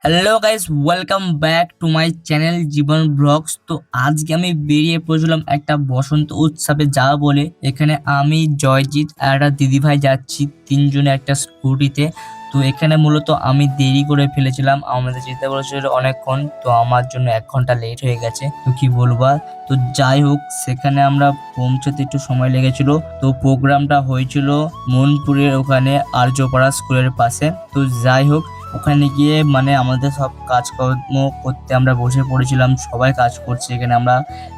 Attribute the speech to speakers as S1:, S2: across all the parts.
S1: Hello guys, welcome back to my channel Jibon blogs. তো আজকে আমি বেরিয়ে পড়েছিলাম একটা বসন্ত উৎসবে যাওয়া বলে। এখানে আমি, জয়জিৎ আর একটা দিদিভাই যাচ্ছি, তিনজনে একটা স্কুটিতে। তো এখানে মূলত আমি দেরি করে ফেলেছিলাম, আমাদের যেতে বলেছিল অনেকক্ষণ, তো আমার জন্য 1 ঘন্টা লেট হয়ে গেছে। তো কি বলবো আর। তো যাই হোক, সেখানে আমরা পৌঁছতে একটু সময় লেগেছিল। তো প্রোগ্রামটা হয়েছিল মনপুরের ওখানে আর্যপাড়া স্কুলের পাশে। তো যাই হোক, ওখানে গিয়ে মানে আমাদের সব কাজকর্ম করতে আমরা বসে পড়েছিলাম, সবাই কাজ করছে। এখানে আমরা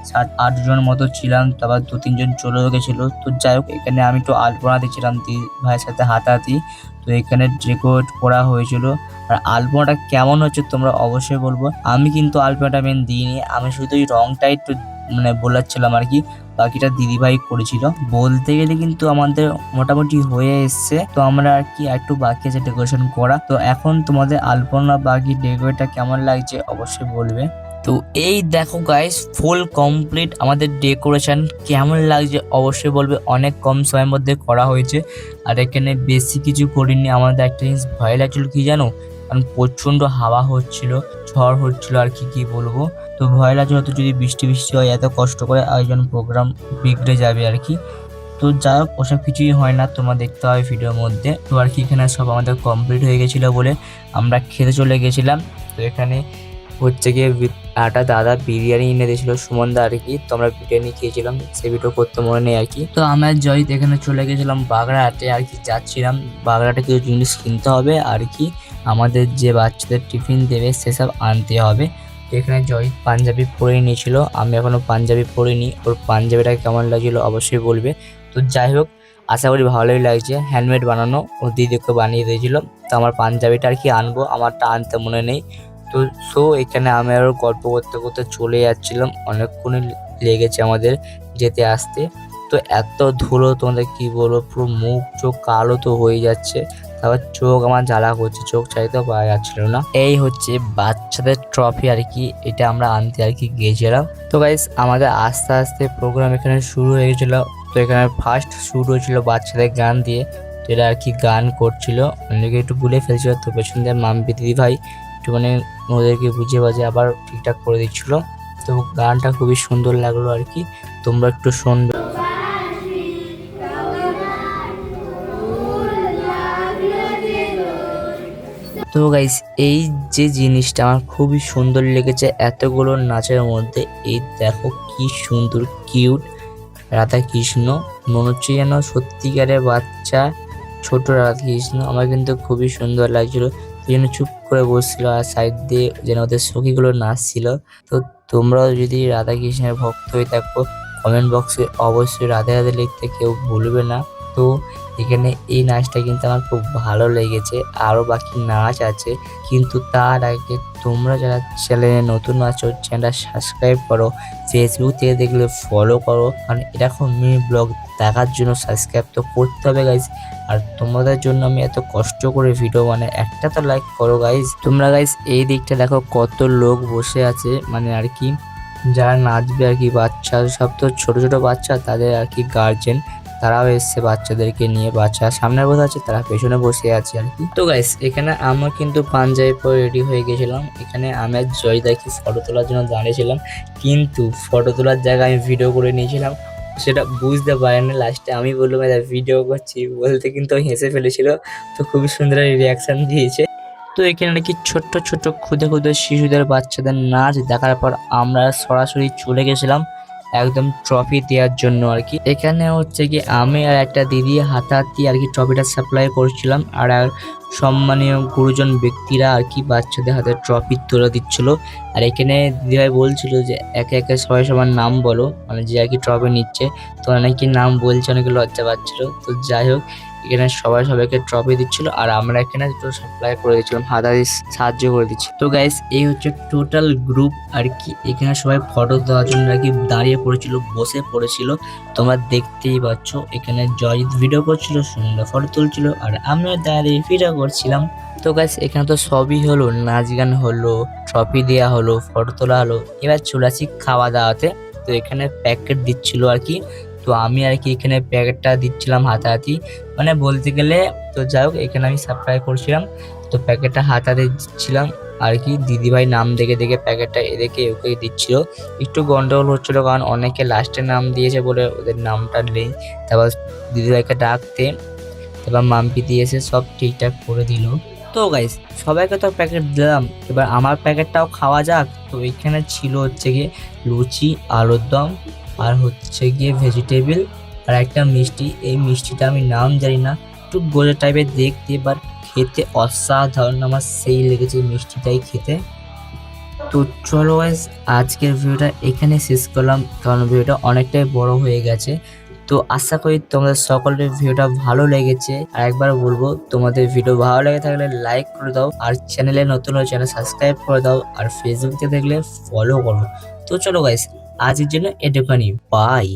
S1: 7-8 জন মতো ছিলাম, তারপর 2-3 জন চলে গেছিল। তো যাই হোক, এখানে আমি তো আলপনা দিচ্ছিলাম ভাইয়ের সাথে হাতাহাতি। তো এখানে ডেকোরেট করা হয়েছিল। আর আলপনাটা কেমন হচ্ছে তোমরা অবশ্যই বলবো। আমি কিন্তু আলপনাটা মেন দিইনি, আমি শুধু ওই রংটা একটু মানে বোলাচ্ছিলাম আর কি। বাকিটা দিদিভাই করেছিল। বলতে গেলে কিন্তু আমাদের মোটামুটি হয়ে এসছে। তো আমরা আর কি একটু বাকি আছে ডেকোরেশন করা। তো এখন তোমাদের আলপনা বাকি ডেকোরেটটা কেমন লাগছে অবশ্যই বলবে। তো এই দেখো গাইস, ফুল কমপ্লিট আমাদের ডেকোরেশন। কেমন লাগছে অবশ্যই বলবে, অনেক কম সময়ের মধ্যে করা হয়েছে। আর এখানে বেশি কিছু করিনি। আমাদের একটা জিনিস ভয় লাগছিল, কি জানো, কারণ প্রচন্ড হাওয়া হচ্ছিল, ঝড় হচ্ছিল আর কি বলবো। তো ভয় লাগছিল তো যদি বৃষ্টি বৃষ্টি হয়, এত কষ্ট করে আয়োজন প্রোগ্রাম বিগড়ে যাবে আর কি। তো যাই হোক, ওসব কিছুই হয় না, তোমরা দেখতে হবে ভিডিওর মধ্যে। তো আর কি, এখানে সব আমাদের কমপ্লিট হয়ে গেছিলো বলে আমরা খেতে চলে গেছিলাম। তো এখানে হচ্ছে গিয়ে একটা দাদা বিরিয়ানি এনে দিয়েছিল, সুমনদা আর কি। তো আমরা বিরিয়ানি খেয়েছিলাম, সে ভিডিও করতে মনে নেই আর কি। তো আমরা জয়িত এখানে চলে গেছিলাম বাগড়াহাটে আর কি, যাচ্ছিলাম বাগড়াহাটে কিছু জিনিস কিনতে হবে আর কি। আমাদের যে বাচ্চাদের টিফিন দেবে সেসব আনতে হবে। তো এখানে জয় পাঞ্জাবি পরে নিয়েছিল, আমি এখনো পাঞ্জাবি পরিনি। ওর পাঞ্জাবিটা কেমন লাগছিল অবশ্যই বলবে। তো যাই হোক, আশা করি ভালোই লাগছে, হ্যান্ডমেড বানানো, ও দিদিকে বানিয়ে দিয়েছিল। তো আমার পাঞ্জাবিটা আর কি আনবো, আমারটা আনতে মনে নেই। তো এখানে আমি আরো গল্প করতে করতে চলে যাচ্ছিলাম, অনেকক্ষণই লেগেছে আমাদের যেতে আসতে। তো এত ধুলো তোমাদের কি বলবো, পুরো মুখ চোখ কালো তো হয়ে যাচ্ছে। তারপর চোখ আমার জ্বালা করছে, চোখ চাইতেও পাওয়া যাচ্ছিল না। এই হচ্ছে বাচ্চাদের ট্রফি আর কি, এটা আমরা আনতে আর কি গিয়েছিলাম। তো গাইস, আমাদের আস্তে আস্তে প্রোগ্রাম এখানে শুরু হয়ে গেছিল। তো এখানে ফার্স্ট শুরু হয়েছিল বাচ্চাদের গান দিয়ে। তো এরা আর কি গান করছিল, অনেকে একটু ভুলে ফেলছিল। তো পেছন দিয়ে মাম্পি দিদি ভাই একটু মানে ওদেরকে বুঝিয়ে বাজে আবার ঠিকঠাক করে দিচ্ছিল। তো গানটা খুবই সুন্দর লাগলো আর কি, তোমরা একটু শুনবে। তো গাইস, এই যে জিনিসটা আমার খুবই সুন্দর লেগেছে এতগুলো নাচের মধ্যে। এই দেখো কি সুন্দর কিউট রাধা কৃষ্ণ, মনে হচ্ছে যেন সত্যিকারের বাচ্চা ছোট রাধা কৃষ্ণ। আমার কিন্তু খুবই সুন্দর লাগছিল, এই জন্য চুপ করে বসছিল। আর সাইড দিয়ে যেন ওদের সখীগুলো নাচছিল। তো তোমরাও যদি রাধা কৃষ্ণের ভক্ত হয়ে থাকো, কমেন্ট বক্সে অবশ্যই রাধে রাধে লিখতে কেউ ভুলবে না। তো এখানে এই নাচটা কিন্তু আমার খুব ভালো লেগেছে, আরো বাকি নাচ আছে। কিন্তু তার আগে তোমরা যারা চ্যানেলে নতুন আছো, চ্যানেলটা সাবস্ক্রাইব করো, ফেসবুক থেকে দেখলে ফলো করো, কারণ এরকম মিনি ব্লগ দেখার জন্য সাবস্ক্রাইব তো করতে হবে গাইজ। আর তোমাদের জন্য আমি এত কষ্ট করে ভিডিও মানে একটা তো লাইক করো গাইজ। তোমরা গাইজ এই দিকটা দেখো কত লোক বসে আছে, মানে আর কি যারা নাচবে আর কি, বাচ্চা সব তো ছোট ছোট বাচ্চা, তাদের আর কি গার্জেন তারাও এসছে বাচ্চাদেরকে নিয়ে। বাচ্চা সামনে বসে আছে, তারা পেছনে বসে আছে আর কি। তো গাইস, এখানে আমরা কিন্তু পাঞ্জাবি পরে রেডি হয়ে গেছিলাম। এখানে আমি আর জয় দেখি ফটো তোলার জন্য দাঁড়িয়েছিলাম, কিন্তু ফটো তোলার জায়গায় আমি ভিডিও করে নিয়েছিলাম, সেটা বুঝতে পারেনি। লাস্টে আমি বললাম ভিডিও করছি বলতে কিন্তু হেসে ফেলেছিল। তো খুবই সুন্দর রিয়াকশন দিয়েছে। তো এখানে নাকি ছোট্ট ছোট্ট ক্ষুদে ক্ষুদে শিশুদের বাচ্চাদের নাচ দেখার পর আমরা সরাসরি চলে গেছিলাম একদম ট্রফি দেওয়ার জন্য আর কি। এখানে হচ্ছে কি আমি আর একটা দিদি হাতাহাতি আর কি ট্রফিটা সাপ্লাই করছিলাম। আর সম্মানীয় গুরুজন ব্যক্তিরা আর কি বাচ্চাদের হাতে ট্রফি তুলে দিচ্ছিল। আর এখানে দিদিভাই বলছিল যে একে একে সবাই সবার নাম বলো, মানে যে আর কি ট্রফি নিচ্ছে। তো অনেকে নাম বলছে, অনেকে লজ্জা পাচ্ছিল। তো যাই হোক, এখানে সবাই সবাইকে ট্রফি দিচ্ছিল, আর আমরা এখানে একটু সাপ্লাই করে দিচ্ছিলাম, হাতাহাতি সাহায্য করে দিচ্ছি। তো গাইস, এই হচ্ছে টোটাল গ্রুপ আর কি। এখানে সবাই ফটো দেওয়ার জন্য আর কি দাঁড়িয়ে পড়েছিল, বসে পড়েছিল, তোমরা দেখতেই পাচ্ছ। এখানে জয় ভিডিও করছিল, সুন্দর ফটো তুলছিল, আর আমরা দাঁড়িয়ে ভিডিও করছিলাম। তো গাইস, এখানে তো সবই হলো, নাচ গান হলো, ট্রফি দেওয়া হলো, ফটো তোলা হলো। এবার চলে আসি খাওয়া দাওয়াতে। তো এখানে প্যাকেট দিচ্ছিল আর কি। তো আমি আর কি এখানে প্যাকেটটা দিচ্ছিলাম হাতাহাতি, মানে বলতে গেলে। তো যাই হোক, এখানে আমি সাপ্লাই করছিলাম, তো প্যাকেটটা হাতাতে দিচ্ছিলাম। আর কি দিদিভাই নাম দেখে দেখে প্যাকেটটা এদেরকে ওকে দিচ্ছিল। একটু গন্ডগোল হচ্ছিল কারণ অনেকে লাস্টে নাম দিয়েছে বলে ওদের নামটা নেই। তারপর দিদিভাইকে ডাকতে তারপর মাম্পি এসে সব ঠিকঠাক করে দিল। তো গাইস সবাইকে তো প্যাকেট দিলাম, এবার আমার প্যাকেটটাও খাওয়া যাক। তো এখানে ছিল হচ্ছে গিয়ে লুচি, আলুর দম, আর হচ্ছে গিয়ে ভেজিটেবিল, আর একটা মিষ্টি। এই মিষ্টিটা আমি নাম জানি না, একটু গোলে টাইপের দেখতে, বাট খেতে অসাধারণ। আমার সেই লেগেছে মিষ্টিটাই খেতে। তো চলো গাইস আজকের ভিডিওটা এখানে শেষ করলাম, কারণ ভিডিওটা অনেকটাই বড় হয়ে গেছে। তো আশা করি তোমাদের সকলের ভিডিওটা ভালো লেগেছে। আর একবার বলবো, তোমাদের ভিডিও ভালো লেগে থাকলে লাইক করে দাও, আর চ্যানেলে নতুন হলে চ্যানেল সাবস্ক্রাইব করে দাও, আর ফেসবুকে দেখলে ফলো করো। তো চলো গাইস আজকের জন্য এটুখানি, বাই।